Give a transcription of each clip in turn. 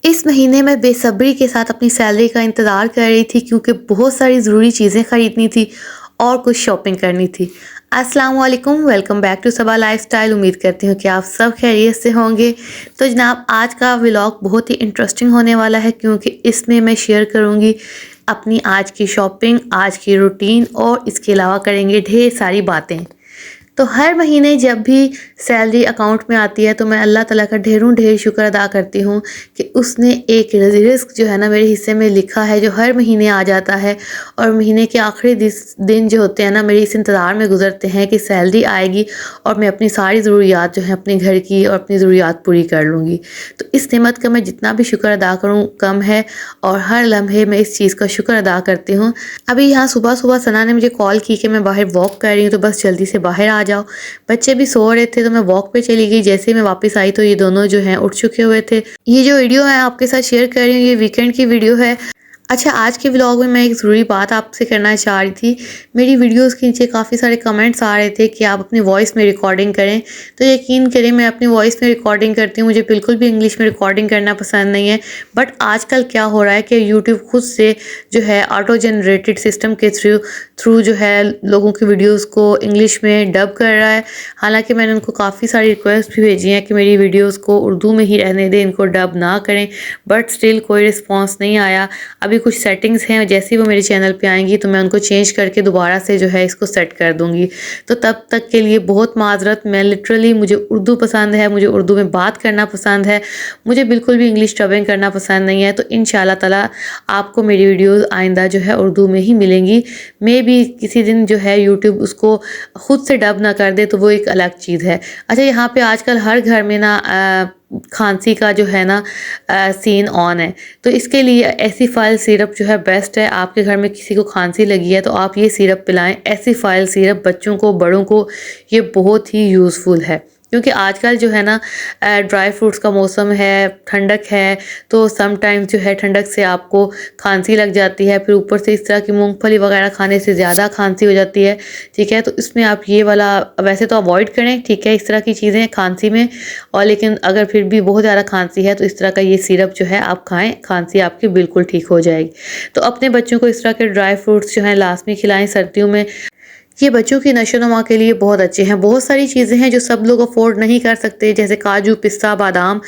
इस महीने मैं बेसब्री के साथ अपनी सैलरी का इंतज़ार कर रही थी क्योंकि बहुत सारी ज़रूरी चीज़ें ख़रीदनी थी और कुछ शॉपिंग करनी थी। अस्सलाम वालेकुम, welcome back to Saba lifestyle. उम्मीद करती हूँ कि आप सब खैरियत से होंगे। तो जनाब, आज का व्लॉग बहुत ही इंटरेस्टिंग होने वाला है क्योंकि इसमें मैं शेयर करूँगी अपनी आज की शॉपिंग, आज की रूटीन और इसके अलावा करेंगे ढेर सारी बातें। तो हर महीने जब भी सैलरी अकाउंट में आती है तो मैं अल्लाह ताला का ढेरों ढेर शुक्र अदा करती हूँ कि उसने एक रिस्क जो है ना मेरे हिस्से में लिखा है, जो हर महीने आ जाता है। और महीने के आखिरी दिन जो होते हैं ना, मेरे इस इंतज़ार में गुजरते हैं कि सैलरी आएगी और मैं अपनी सारी ज़रूरियात जो है अपने घर की और अपनी ज़रूरियात पूरी कर लूँगी। तो इस नेमत का मैं जितना भी शुक्र अदा करूँ कम है, और हर लम्हे मैं इस चीज़ का शुक्र अदा करती हूँ। अभी यहाँ सुबह सुबह सना ने मुझे कॉल की कि मैं बाहर वॉक कर रही हूँ, तो बस जल्दी से बाहर आ जाओ। बच्चे भी सो रहे थे तो मैं वॉक पे चली गई। जैसे ही मैं वापस आई तो ये दोनों जो हैं उठ चुके हुए थे। ये जो वीडियो मैं आपके साथ शेयर कर रही हूँ ये वीकेंड की वीडियो है। अच्छा, आज के व्लॉग में मैं एक ज़रूरी बात आपसे करना चाह रही थी। मेरी वीडियोज़ के नीचे काफ़ी सारे कमेंट्स आ रहे थे कि आप अपनी वॉइस में रिकॉर्डिंग करें। तो यकीन करें, मैं अपनी वॉइस में रिकॉर्डिंग करती हूँ, मुझे बिल्कुल भी इंग्लिश में रिकॉर्डिंग करना पसंद नहीं है। बट आजकल क्या हो रहा है कि यूट्यूब खुद से जो है ऑटो जनरेटेड सिस्टम के थ्रू थ्रू जो है लोगों की वीडियोज़ को इंग्लिश में डब कर रहा है। हालांकि मैंने उनको काफ़ी सारी रिक्वेस्ट भी भेजी हैं कि मेरी वीडियोज़ को उर्दू में ही रहने दें, इनको डब ना करें, बट स्टिल कोई रिस्पॉन्स नहीं आया। अभी कुछ सेटिंग्स हैं, जैसे ही वो मेरे चैनल पे आएंगी तो मैं उनको चेंज करके दोबारा से जो है इसको सेट कर दूंगी। तो तब तक के लिए बहुत माजरत। मैं लिटरली, मुझे उर्दू पसंद है, मुझे उर्दू में बात करना पसंद है, मुझे बिल्कुल भी इंग्लिश डबिंग करना पसंद नहीं है। तो इंशाल्लाह ताला आपको मेरी वीडियोज़ आइंदा जो है उर्दू में ही मिलेंगी। मे भी किसी दिन जो है यूट्यूब उसको खुद से डब ना कर दे तो वो एक अलग चीज़ है। अच्छा, यहाँ पे आजकल हर घर में ना खांसी का जो है ना सीन ऑन है। तो इसके लिए ऐसी फाइल सिरप जो है बेस्ट है। आपके घर में किसी को खांसी लगी है तो आप ये सिरप पिलाएं। ऐसी फाइल सिरप बच्चों को, बड़ों को, ये बहुत ही यूज़फुल है क्योंकि आजकल जो है ना ड्राई फ्रूट्स का मौसम है, ठंडक है, तो सम टाइम्स जो है ठंडक से आपको खांसी लग जाती है। फिर ऊपर से इस तरह की मूंगफली वगैरह खाने से ज़्यादा खांसी हो जाती है। ठीक है, तो इसमें आप ये वाला वैसे तो अवॉइड करें, ठीक है, इस तरह की चीज़ें खांसी में। और लेकिन अगर फिर भी बहुत ज़्यादा खांसी है तो इस तरह का ये सिरप जो है आप खाएं, खांसी आपकी बिल्कुल ठीक हो जाएगी। तो अपने बच्चों को इस तरह के ड्राई फ्रूट्स जो हैं लाजमी खिलाएं सर्दियों में। ये बच्चों की नशोनुमा के लिए बहुत अच्छे हैं। बहुत सारी चीज़ें हैं जो सब लोग अफोर्ड नहीं कर सकते, जैसे काजू, पिस्ता, बादाम।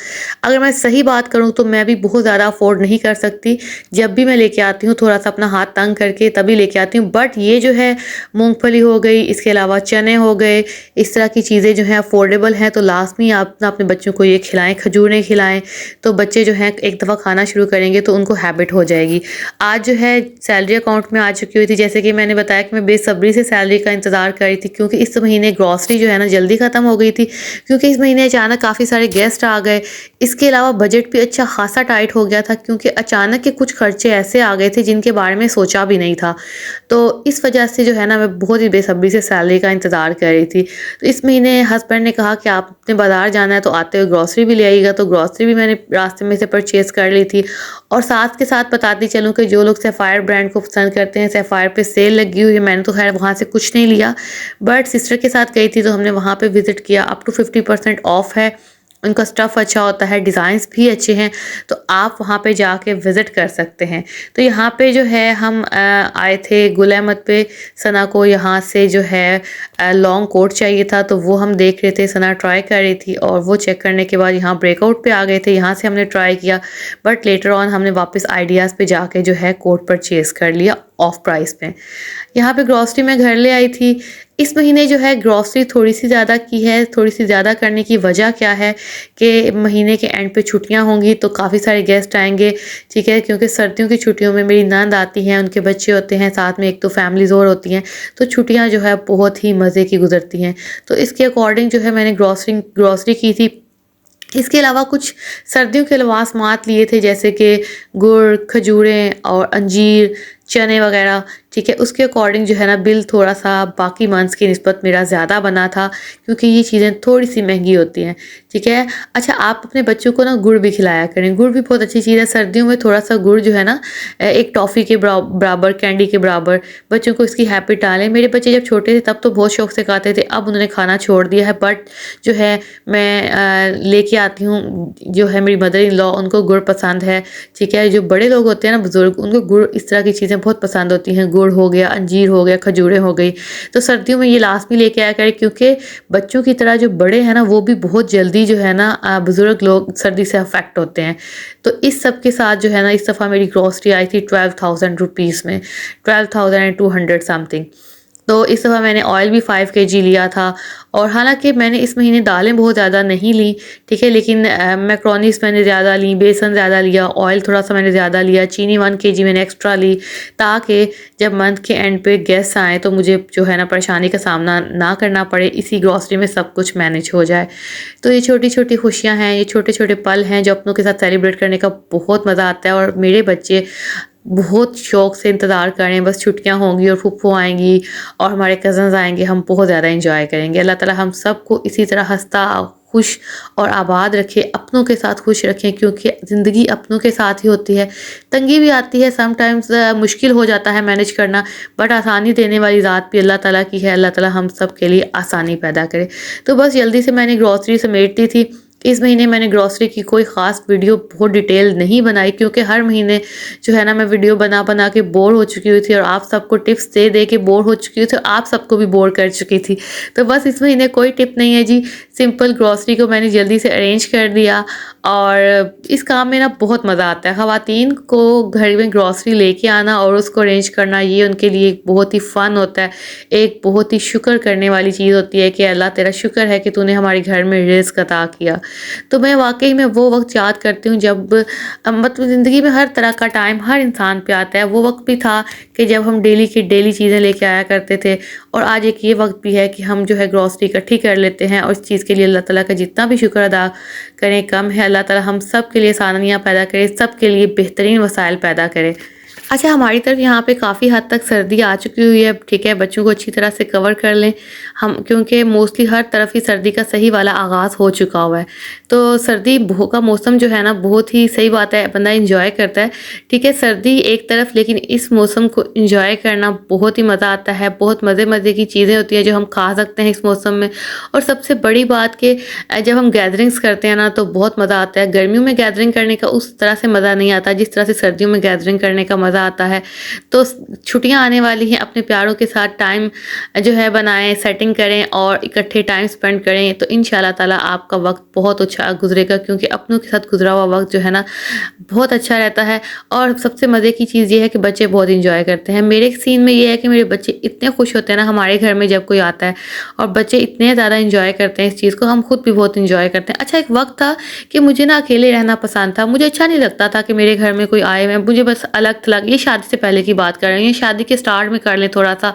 अगर मैं सही बात करूं तो मैं भी बहुत ज़्यादा अफोर्ड नहीं कर सकती। जब भी मैं लेके आती हूँ थोड़ा सा अपना हाथ तंग करके तभी लेके आती हूँ। बट ये जो है मूंगफली हो गई, इसके अलावा चने हो गए, इस तरह की चीज़ें जो हैं अफोर्डेबल हैं तो लाजमी आप ना अपने बच्चों को ये खिलाएँ। खजूरें खिलाएँ तो बच्चे जो हैं एक दफ़ा खाना शुरू करेंगे तो उनको हैबिट हो जाएगी। आज जो है सैलरी अकाउंट में आ चुकी हुई थी। जैसे कि मैंने बताया कि मैं बेसब्री से सैलरी का इंतज़ार कर रही थी क्योंकि इस महीने ग्रॉसरी जो है ना जल्दी ख़त्म हो गई थी, क्योंकि इस महीने अचानक काफ़ी सारे गेस्ट आ गए। इसके अलावा बजट भी अच्छा खासा टाइट हो गया था क्योंकि अचानक के कुछ खर्चे ऐसे आ गए थे जिनके बारे में सोचा भी नहीं था। तो इस वजह से जो है ना मैं बहुत ही बेसब्री से सैलरी का इंतज़ार कर रही थी। तो इस महीने हस्बैंड ने कहा कि आपने बाज़ार जाना है तो आते हुए ग्रॉसरी भी ले आइएगा। तो ग्रॉसरी भी मैंने रास्ते में से परचेज़ कर ली थी। और साथ के साथ बताती चलूँ कि जो लोग सैफायर ब्रांड को पसंद करते हैं, सैफायर पे सेल लगी हुई है। मैंने तो खैर वहाँ से कुछ नहीं लिया, बट सिस्टर के साथ गई थी तो हमने वहाँ पे विज़िट किया। अप टू 50% ऑफ है, उनका स्टफ़ अच्छा होता है, डिज़ाइंस भी अच्छे हैं, तो आप वहाँ पे जाके विज़िट कर सकते हैं। तो यहाँ पे जो है हम आए थे गुल अहमद पे। सना को यहाँ से जो है लॉन्ग कोट चाहिए था तो वो हम देख रहे थे, सना ट्राई कर रही थी और वो चेक करने के बाद यहाँ ब्रेकआउट पे आ गए थे। यहाँ से हमने ट्राई किया, बट लेटर ऑन हमने वापस आइडियाज़ पे जाके जो है कोट परचेज़ कर लिया ऑफ प्राइस पे। यहाँ पे ग्रॉसरी मैं घर ले आई थी। इस महीने जो है ग्रॉसरी थोड़ी सी ज़्यादा की है। थोड़ी सी ज़्यादा करने की वजह क्या है कि महीने के एंड पे छुट्टियाँ होंगी तो काफ़ी सारे गेस्ट आएंगे। ठीक है, क्योंकि सर्दियों की छुट्टियों में मेरी नंद आती हैं, उनके बच्चे होते हैं, साथ में एक तो फैमिलीज़ और होती हैं, तो छुट्टियाँ जो है बहुत ही मज़े की गुजरती हैं। तो इसके अकॉर्डिंग जो है मैंने ग्रॉसरी की थी। इसके अलावा कुछ सर्दियों के लवाजमात लिए थे, जैसे कि गुड़, खजूरें और अंजीर, चने वगैरह, ठीक है, उसके अकॉर्डिंग जो है ना बिल थोड़ा-सा बाकी मंथ्स की निस्बत मेरा ज़्यादा बना था, क्योंकि ये चीज़ें थोड़ी-सी महँगी होती हैं, ठीक है। अच्छा, आप अपने बच्चों को ना गुड़ भी खिलाया करें, गुड़ भी बहुत अच्छी चीज़ है। सर्दियों में थोड़ा-सा गुड़ जो है ना एक टॉफ़ी के बराबर, कैंडी के बराबर बच्चों को इसकी हैबिट डालें। मेरे बच्चे जब छोटे थे तब तो बहुत शौक से खाते थे, अब उन्होंने खाना छोड़ दिया है, बट जो है मैं लेके आती हूँ, जो है मेरी मदर इन लॉ, उनको गुड़ पसंद है, ठीक है। जो बड़े लोग होते हैं ना, बुज़ुर्ग, उनको गुड़, इस तरह की चीज़ें बहुत पसंद होती हैं। गुड़ हो गया, अंजीर हो गया, खजूरें हो गई, तो सर्दियों में ये लाज़मी लेके आया करें, क्योंकि बच्चों की तरह जो बड़े हैं ना वो भी बहुत जल्दी जो है ना बुज़ुर्ग लोग सर्दी से अफ़ेक्ट होते हैं। तो इस सब के साथ जो है ना इस दफ़ा मेरी ग्रॉसरी आई थी 12,000 रुपीज़ में, 12,200 समथिंग। तो इस दफ़ा मैंने ऑयल भी 5 केजी लिया था, और हालाँकि मैंने इस महीने दालें बहुत ज़्यादा नहीं ली, ठीक है, लेकिन मैक्रोनीज़ मैंने ज़्यादा ली, बेसन ज़्यादा लिया, ऑयल थोड़ा-सा मैंने ज़्यादा लिया, चीनी 1 केजी मैंने एक्स्ट्रा ली, ताकि जब मंथ के एंड पे गेस्ट आएँ तो मुझे जो है ना परेशानी का सामना ना करना पड़े, इसी ग्रॉसरी में सब कुछ मैनेज हो जाए। तो ये छोटी-छोटी खुशियाँ हैं, ये छोटे-छोटे पल हैं जो अपनों के साथ सेलिब्रेट करने का बहुत मज़ा आता है, और मेरे बच्चे बहुत शौक से इंतज़ार कर रहे हैं, बस छुट्टियाँ होंगी और फूफू आएँगी और हमारे कज़न्स आएँगे, हम बहुत ज़्यादा एंजॉय करेंगे। अल्लाह ताला हम सबको इसी तरह हँसता, खुश और आबाद रखे, अपनों के साथ खुश रखें, क्योंकि ज़िंदगी अपनों के साथ ही होती है। तंगी भी आती है समटाइम्स, मुश्किल हो जाता है मैनेज करना, बट आसानी देने वाली ज़ात भी अल्लाह ताला की है। अल्लाह ताला हम सब के लिए आसानी पैदा करे। तो बस जल्दी से मैंने ग्रॉसरी समेट दी थी। इस महीने मैंने ग्रॉसरी की कोई ख़ास वीडियो बहुत डिटेल नहीं बनाई, क्योंकि हर महीने जो है ना मैं वीडियो बना-बना के बोर हो चुकी हुई थी, और आप सबको टिप्स दे-दे के बोर हो चुकी हुई थी, और आप सबको भी बोर कर चुकी थी। तो बस इस महीने कोई टिप नहीं है जी, सिंपल ग्रॉसरी को मैंने जल्दी से अरेंज कर दिया, और इस काम में ना बहुत मज़ा आता है। ख़वातीन को घर में ग्रॉसरी लेके आना और उसको अरेंज करना, ये उनके लिए एक बहुत ही फ़न होता है, एक बहुत ही शुक्र करने वाली चीज़ होती है कि अल्लाह तेरा शुक्र है कि तूने हमारे घर में रिज़्क़ अता किया। तो मैं वाक़ई में वो वक़्त याद करती हूँ जब मतलब ज़िंदगी में हर तरह का टाइम हर इंसान पे आता है। वो वक़्त भी था कि जब हम डेली की डेली चीज़ें लेके आया करते थे, और आज एक ये वक़्त भी है कि हम जो है ग्रॉसरी इकट्ठी कर लेते हैं, और इस चीज़ के लिए अल्लाह ताला का जितना भी शुक्र अदा करें कम है। अल्लाह ताला हम सब के लिए आसानियाँ पैदा करे, सब के लिए बेहतरीन वसाइल पैदा करे। अच्छा, हमारी तरफ यहाँ पे काफ़ी हद तक सर्दी आ चुकी हुई है, ठीक है, बच्चों को अच्छी तरह से कवर कर लें हम, क्योंकि मोस्टली हर तरफ ही सर्दी का सही वाला आगाज़ हो चुका हुआ है। तो सर्दी का मौसम जो है ना बहुत ही सही बात है, बंदा इंजॉय करता है, ठीक है, सर्दी एक तरफ, लेकिन इस मौसम को इंजॉय करना बहुत ही मज़ा आता है। बहुत मज़े-मज़े की चीज़ें होती हैं जो हम खा सकते हैं इस मौसम में, और सबसे बड़ी बात कि जब हम गैदरिंग्स करते हैं ना तो बहुत मज़ा आता है। गर्मियों में गैदरिंग करने का उस तरह से मज़ा नहीं आता जिस तरह से सर्दियों में गैदरिंग करने का मज़ा आता है। तो छुट्टियाँ आने वाली हैं, अपने प्यारों के साथ टाइम जो है बनाएं, सेटिंग करें और इकट्ठे टाइम स्पेंड करें, तो इंशाल्लाह ताला आपका वक्त बहुत अच्छा गुजरेगा, क्योंकि अपनों के साथ गुजरा हुआ वक्त जो है ना बहुत अच्छा रहता है। और सबसे मज़े की चीज़ ये है कि बच्चे बहुत इंजॉय करते हैं। मेरे सीन में ये है कि मेरे बच्चे इतने खुश होते हैं ना हमारे घर में जब कोई आता है, और बच्चे इतने ज़्यादा इंजॉय करते हैं इस चीज़ को, हम खुद भी बहुत इंजॉय करते हैं। अच्छा, एक वक्त था कि मुझे ना अकेले रहना पसंद था, मुझे अच्छा नहीं लगता था कि मेरे घर में कोई आए, मैं मुझे बस अलग-थलग, ये शादी से पहले की बात कर रही हूँ, ये शादी के स्टार्ट में कर लें थोड़ा-सा,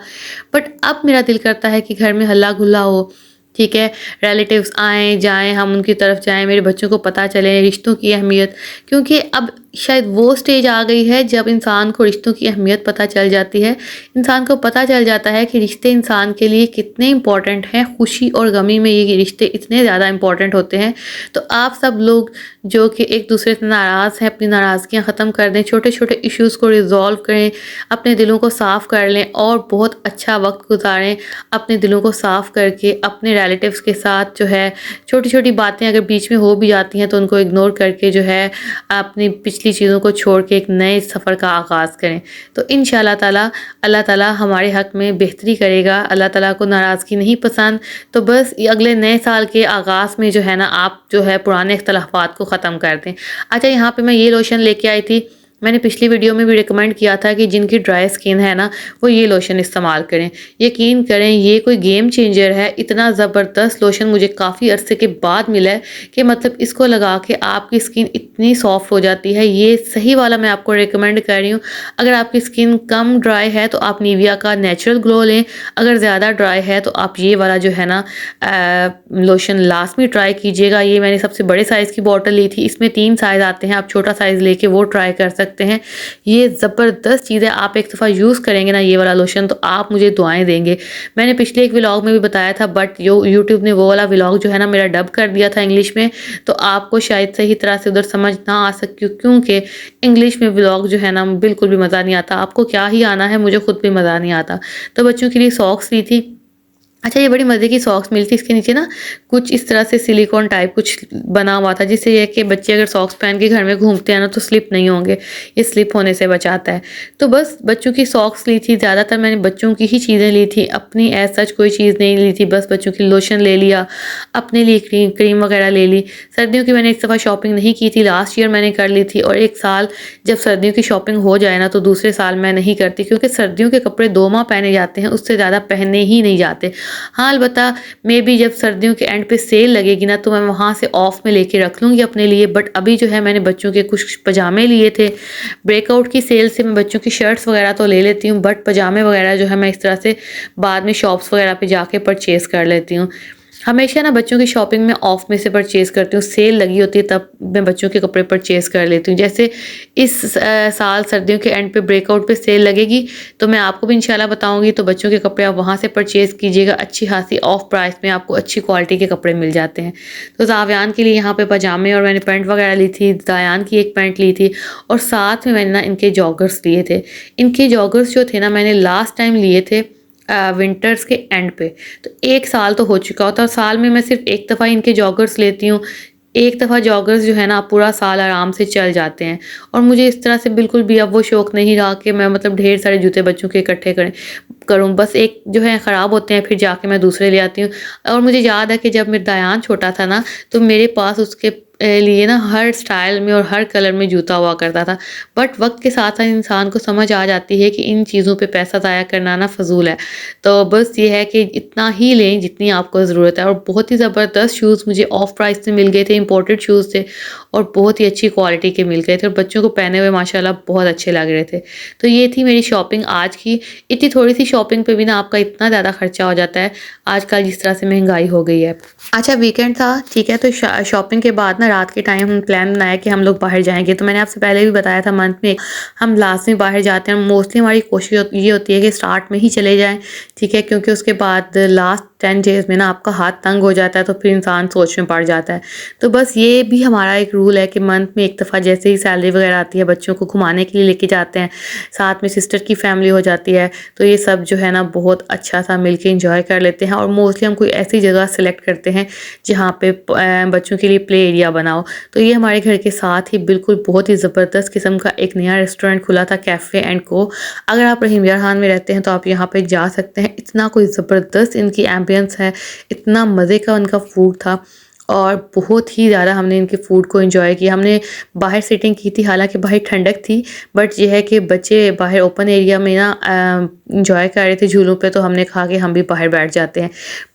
बट अब मेरा दिल करता है कि घर में हल्ला-गुल्ला हो, ठीक है, रिलेटिव्स आएँ, जाएँ, हम उनकी तरफ जाएँ, मेरे बच्चों को पता चले रिश्तों की अहमियत, क्योंकि अब शायद वो स्टेज आ गई है जब इंसान को रिश्तों की अहमियत पता चल जाती है। इंसान को पता चल जाता है कि रिश्ते इंसान के लिए कितने इम्पोर्टेंट हैं, खुशी और गमी में ये रिश्ते इतने ज़्यादा इम्पोर्टेंट होते हैं। तो आप सब लोग जो कि एक दूसरे से नाराज़ हैं, अपनी नाराज़गियाँ ख़त्म कर दें, छोटे-छोटे इश्यूज़ को रिज़ॉल्व करें, अपने दिलों को साफ़ कर लें और बहुत अच्छा वक्त गुजारें। अपने दिलों को साफ़ करके अपने रिलेटिव्स के साथ जो है छोटी-छोटी बातें अगर बीच में हो भी जाती हैं तो उनको इग्नोर करके जो है अपनी पिछली चीज़ों को छोड़ के एक नए सफ़र का आगाज़ करें। तो इंशाअल्लाह ताला अल्लाह ताला हमारे हक़ में बेहतरी करेगा। अल्लाह ताला को नाराज़गी नहीं पसंद, तो बस ये अगले नए साल के आगाज़ में जो है ना आप जो है पुराने इख्तलाफ़ात को ख़त्म कर दें। अच्छा, यहाँ पे मैं ये लोशन लेके आई थी, मैंने पिछली वीडियो में भी रिकमेंड किया था कि जिनकी ड्राई स्किन है ना वो ये लोशन इस्तेमाल करें। यकीन करें ये कोई गेम चेंजर है। इतना ज़बरदस्त लोशन मुझे काफ़ी अरसे के बाद मिला है कि मतलब इसको लगा के आपकी स्किन इतनी सॉफ्ट हो जाती है। ये सही वाला मैं आपको रिकमेंड कर रही हूँ। अगर आपकी स्किन कम ड्राई है तो आप निविया का नेचुरल ग्लो लें, अगर ज़्यादा ड्राई है तो आप ये वाला जो है ना लोशन लाजमी ट्राई कीजिएगा। ये मैंने सबसे बड़े साइज़ की बॉटल ली थी, इसमें 3 साइज़ आते हैं, आप छोटा साइज़ लेके वो ट्राई कर सकते सकते हैं। ये ज़बरदस्त चीज़ है, आप एक दफ़ा यूज़ करेंगे ना ये वाला लोशन तो आप मुझे दुआएँ देंगे। मैंने पिछले एक व्लॉग में भी बताया था, बट यूट्यूब ने वो वाला व्लॉग जो है ना मेरा डब कर दिया था इंग्लिश में, तो आपको शायद सही तरह से उधर समझ ना आ सकी, क्योंकि इंग्लिश में व्लॉग जो है ना बिल्कुल भी मज़ा नहीं आता। आपको क्या ही आना है, मुझे खुद भी मज़ा नहीं आता। तो बच्चों के लिए सॉक्स ली थी। अच्छा, ये बड़ी मज़े की सॉक्स मिलती है, इसके नीचे ना कुछ इस तरह से सिलिकॉन टाइप कुछ बना हुआ था, जिससे ये है कि बच्चे अगर सॉक्स पहन के घर में घूमते हैं ना तो स्लिप नहीं होंगे, ये स्लिप होने से बचाता है। तो बस बच्चों की सॉक्स ली थी, ज़्यादातर मैंने बच्चों की ही चीज़ें ली थी, अपनी एज़ सच कोई चीज़ नहीं ली थी। बस बच्चों की लोशन ले लिया, अपने लिए क्रीम वगैरह ले ली। सर्दियों की मैंने इस दफ़ा शॉपिंग नहीं की थी, लास्ट ईयर मैंने कर ली थी, और एक साल जब सर्दियों की शॉपिंग हो जाए ना तो दूसरे साल मैं नहीं करती, क्योंकि सर्दियों के कपड़े 2 माह पहने जाते हैं, उससे ज़्यादा पहने ही नहीं जाते। हाँ, अलबत्ता मे बी जब सर्दियों के एंड पे सेल लगेगी ना तो मैं वहाँ से ऑफ में लेके रख लूँगी अपने लिए। बट अभी जो है मैंने बच्चों के कुछ पजामे लिए थे, ब्रेकआउट की सेल से मैं बच्चों की शर्ट्स वगैरह तो ले लेती हूँ, बट पजामे वगैरह जो है मैं इस तरह से बाद में शॉप्स वगैरह पे जाके परचेज़ कर लेती हूँ। हमेशा ना बच्चों की शॉपिंग में ऑफ में से परचेज़ करती हूँ, सेल लगी होती है तब मैं बच्चों के कपड़े परचेज़ कर लेती हूँ। जैसे इस साल सर्दियों के एंड पे ब्रेकआउट पे सेल लगेगी तो मैं आपको भी इंशाल्लाह बताऊँगी, तो बच्चों के कपड़े आप वहाँ से परचेज़ कीजिएगा, अच्छी खासी ऑफ प्राइस में आपको अच्छी क्वालिटी के कपड़े मिल जाते हैं। तो ज़ावियान के लिए यहाँ पे पजामे और मैंने पैंट वगैरह ली थी, ज़ायान की एक पैंट ली थी, और साथ में मैंने ना इनके जॉगर्स लिए थे। इनके जॉगर्स जो थे ना मैंने लास्ट टाइम लिए थे विंटर्स के एंड पे, तो 1 साल तो हो चुका होता है, और साल में मैं सिर्फ एक दफ़ा इनके जॉगर्स लेती हूँ। एक दफ़ा जॉगर्स जो है ना पूरा साल आराम से चल जाते हैं, और मुझे इस तरह से बिल्कुल भी अब वो शौक़ नहीं रहा कि मैं मतलब ढेर सारे जूते बच्चों के इकट्ठे करूँ। बस एक जो है ख़राब होते हैं फिर जाके मैं दूसरे ले आती हूँ। और मुझे याद है कि जब मेरा दायान छोटा था ना तो मेरे पास उसके लिए ना हर स्टाइल में और हर कलर में जूता हुआ करता था। बट वक़्त के साथ-साथ इंसान को समझ आ जाती है कि इन चीज़ों पे पैसा ज़ाया करना ना फ़ज़ूल है। तो बस ये है कि इतना ही लें जितनी आपको ज़रूरत है, और बहुत ही ज़बरदस्त शूज़ मुझे ऑफ प्राइस में मिल गए थे, इम्पोर्टेड शूज़ थे और बहुत ही अच्छी क्वालिटी के मिल गए थे, और बच्चों को पहने हुए माशाल्लाह बहुत अच्छे लग रहे थे। तो ये थी मेरी शॉपिंग आज की। इतनी थोड़ी-सी शॉपिंग पे भी ना आपका इतना ज़्यादा खर्चा हो जाता है, आजकल जिस तरह से महँगाई हो गई है। अच्छा, वीकेंड था, ठीक है, तो शॉपिंग के बाद ना रात के टाइम हम प्लान बनाया कि हम लोग बाहर जाएँगे। तो मैंने आपसे पहले भी बताया था मंथ में हम लाज़मी बाहर जाते हैं। मोस्टली हमारी कोशिश ये होती है कि स्टार्ट में ही चले जाएँ, ठीक है, क्योंकि उसके बाद लास्ट 10 डेज़ में ना आपका हाथ तंग हो जाता है, तो फिर इंसान सोच में पड़ जाता है। तो बस ये भी हमारा एक रूल है कि मंथ में एक दफ़ा जैसे ही सैलरी वगैरह आती है बच्चों को घुमाने के लिए लेके जाते हैं। साथ में सिस्टर की फैमिली हो जाती है, तो ये सब जो है ना बहुत अच्छा सा मिल के एंजॉय कर लेते हैं। और मोस्टली हम कोई ऐसी जगह सेलेक्ट करते हैं जहाँ पे बच्चों के लिए प्ले एरिया बना हो। तो ये हमारे घर के साथ ही बिल्कुल बहुत ही ज़बरदस्त किस्म का एक नया रेस्टोरेंट खुला था, कैफ़े एंड को। अगर आप रहीम यार खान में रहते हैं तो आप यहाँ पे जा सकते हैं। इतना कोई ज़बरदस्त इनकी एम्बियंस है, इतना मज़े का उनका फूड था, और बहुत ही ज़्यादा हमने इनके फूड को एंजॉय किया। हमने बाहर सिटिंग की थी, हालांकि बाहर ठंडक थी, बट ये है कि बच्चे बाहर ओपन एरिया में ना एंजॉय कर रहे थे झूलों पे, तो हमने कहा कि हम भी बाहर बैठ जाते हैं।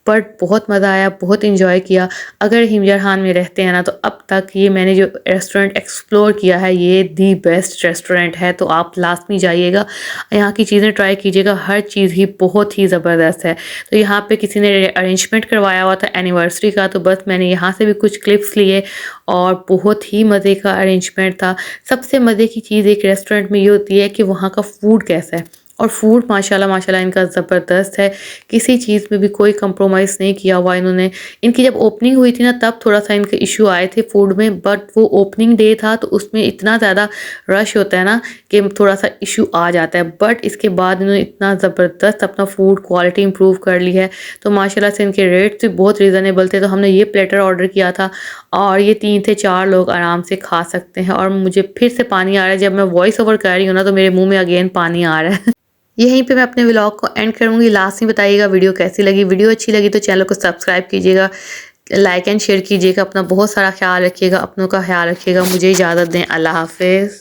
बट बहुत मज़ा आया, बहुत एंजॉय किया। अगर हिमयर खान में रहते हैं ना तो अब तक ये मैंने जो रेस्टोरेंट एक्सप्लोर किया है ये दी बेस्ट रेस्टोरेंट है, तो आप लाजमी जाइएगा, यहाँ की चीज़ें ट्राई कीजिएगा, हर चीज़ ही बहुत ही ज़बरदस्त है। तो यहाँ पे किसी ने अरेंजमेंट करवाया हुआ था एनिवर्सरी का, तो बस मैंने यहाँ से भी कुछ क्लिप्स लिए, और बहुत ही मज़े का अरेंजमेंट था। सबसे मज़े की चीज़ एक रेस्टोरेंट में ये होती है कि वहाँ का फूड कैसा है, और फूड माशाल्लाह माशाल्लाह इनका ज़बरदस्त है, किसी चीज़ में भी कोई कंप्रोमाइज़ नहीं किया हुआ इन्होंने। इनकी जब ओपनिंग हुई थी ना तब थोड़ा सा इनके इशू आए थे फूड में, बट वो ओपनिंग डे था तो उसमें इतना ज़्यादा रश होता है ना कि थोड़ा सा इशू आ जाता है, बट इसके बाद इन्होंने इतना ज़बरदस्त अपना फूड क्वालिटी इंप्रूव कर ली है। तो माशाल्लाह से इनके रेट्स भी बहुत रीज़नेबल थे। तो हमने ये प्लेटर ऑर्डर किया था, और ये 3 से 4 लोग आराम से खा सकते हैं। और मुझे फिर से पानी आ रहा है, जब मैं वॉइस ओवर कर रही हूँ ना तो मेरे मुँह में अगेन पानी आ रहा है। यहीं पे मैं अपने व्लॉग को एंड करूँगी। लास्ट में बताइएगा वीडियो कैसी लगी। वीडियो अच्छी लगी तो चैनल को सब्सक्राइब कीजिएगा, लाइक एंड शेयर कीजिएगा। अपना बहुत सारा ख्याल रखिएगा, अपनों का ख्याल रखिएगा। मुझे इजाज़त दें, अल्लाह हाफ़िज़।